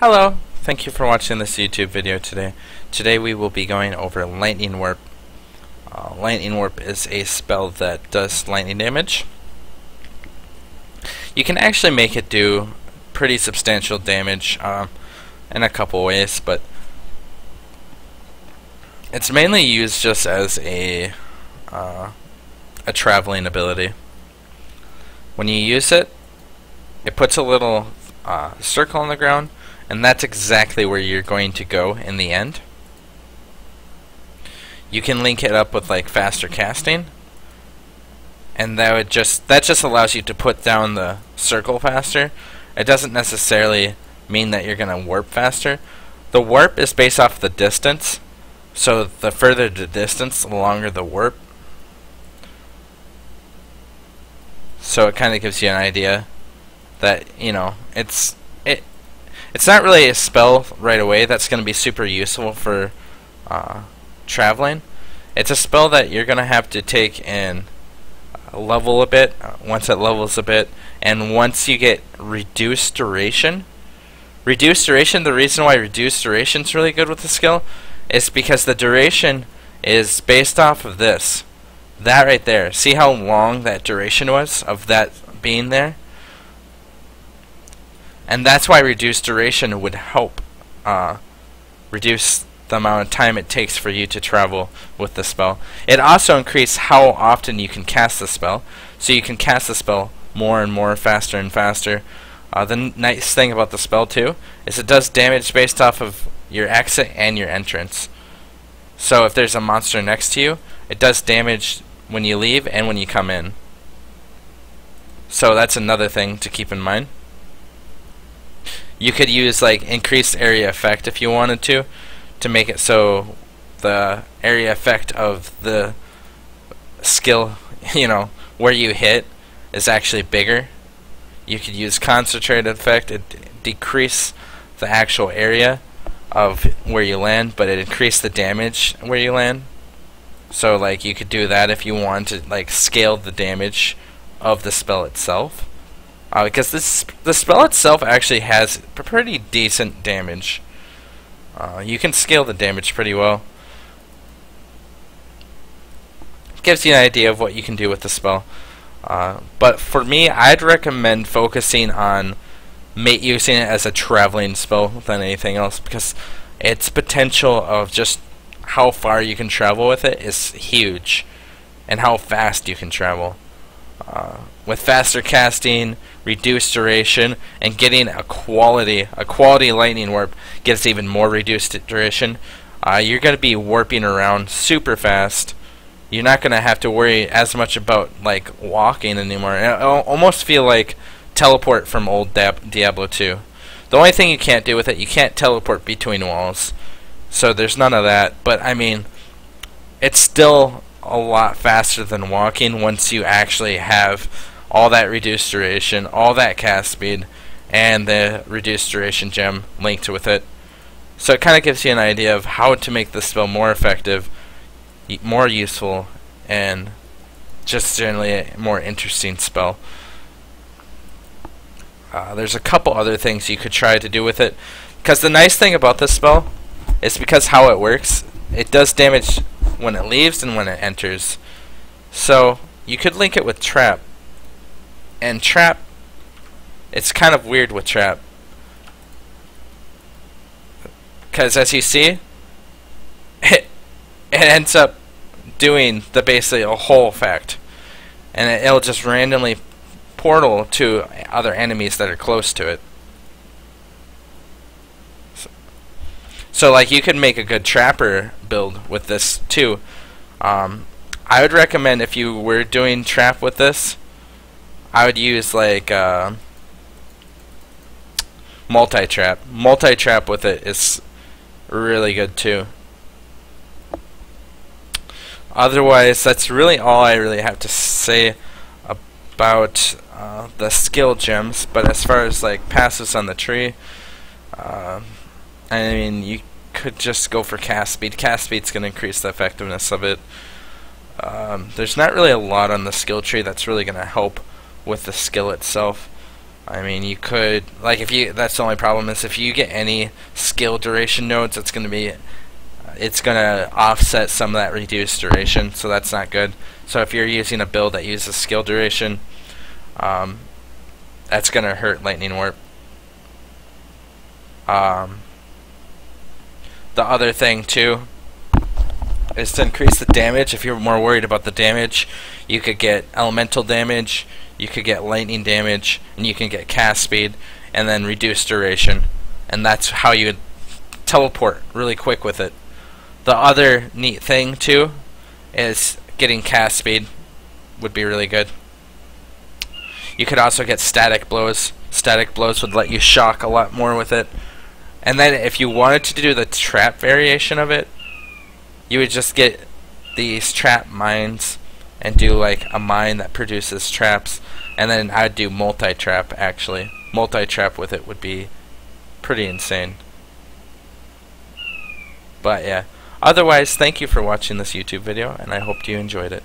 Hello, thank you for watching this YouTube video today. Today we will be going over Lightning Warp. Lightning Warp is a spell that does lightning damage. You can actually make it do pretty substantial damage in a couple ways, but it's mainly used just as a traveling ability. When you use it, it puts a little circle on the ground, and that's exactly where you're going to go in the end. You can link it up with like faster casting, and that just allows you to put down the circle faster. It doesn't necessarily mean that you're gonna warp faster. The warp is based off the distance, so the further the distance, the longer the warp. So it kind of gives you an idea that, you know, it's not really a spell right away that's going to be super useful for traveling. It's a spell that you're going to have to take and level a bit, once it levels a bit, and once you get reduced duration. The reason why reduced duration is really good with the skill is because the duration is based off of this. That right there. See how long that duration was of that being there? And that's why reduced duration would help reduce the amount of time it takes for you to travel with the spell. It also increases how often you can cast the spell, so you can cast the spell more and more, faster and faster. The nice thing about the spell too is it does damage based off of your exit and your entrance. So if there's a monster next to you, it does damage when you leave and when you come in. So that's another thing to keep in mind. You could use like increased area effect if you wanted to make it so the area effect of the skill, you know, where you hit is actually bigger. You could use concentrated effect. It decrease the actual area of where you land, but it increased the damage where you land. So like you could do that if you want to like scale the damage of the spell itself. Because the spell itself actually has pretty decent damage. You can scale the damage pretty well. Gives you an idea of what you can do with the spell. But for me, I'd recommend focusing on using it as a traveling spell than anything else, because its potential of just how far you can travel with it is huge, and how fast you can travel. With faster casting, reduced duration, and getting a quality lightning warp gives even more reduced duration. You're going to be warping around super fast. You're not going to have to worry as much about like walking anymore. It'll almost feel like teleport from old Diablo 2. The only thing you can't do with it, you can't teleport between walls. So there's none of that. But I mean, it's still a lot faster than walking once you actually have all that reduced duration, all that cast speed, and the reduced duration gem linked with it. So it kind of gives you an idea of how to make this spell more effective, more useful, and just generally a more interesting spell. There's a couple other things you could try to do with it, because the nice thing about this spell is because how it works, it does damage when it leaves and when it enters. So you could link it with Trap. And Trap, it's kind of weird with Trap, because as you see, it ends up doing basically a whole effect, and it'll just randomly portal to other enemies that are close to it. So like you could make a good trapper build with this too. I would recommend, if you were doing trap with this, I would use like multi-trap. Multi-trap with it is really good too. Otherwise, that's really all I really have to say about the skill gems. But as far as like passives on the tree, I mean, you could just go for cast speed. Cast speed's going to increase the effectiveness of it. There's not really a lot on the skill tree that's really going to help with the skill itself. I mean, you could, like, if you, that's the only problem is if you get any skill duration nodes, it's gonna offset some of that reduced duration, so that's not good. So if you're using a build that uses skill duration, that's gonna hurt Lightning Warp. The other thing too is to increase the damage. If you're more worried about the damage, you could get elemental damage, you could get lightning damage, and you can get cast speed, and then reduce duration. And that's how you would teleport really quick with it. The other neat thing too is getting cast speed would be really good. You could also get static blows. Static blows would let you shock a lot more with it. And then if you wanted to do the trap variation of it, you would just get these trap mines and do like a mine that produces traps, and then I'd do multi-trap actually. Multi-trap with it would be pretty insane. But yeah, otherwise, thank you for watching this YouTube video, and I hope you enjoyed it.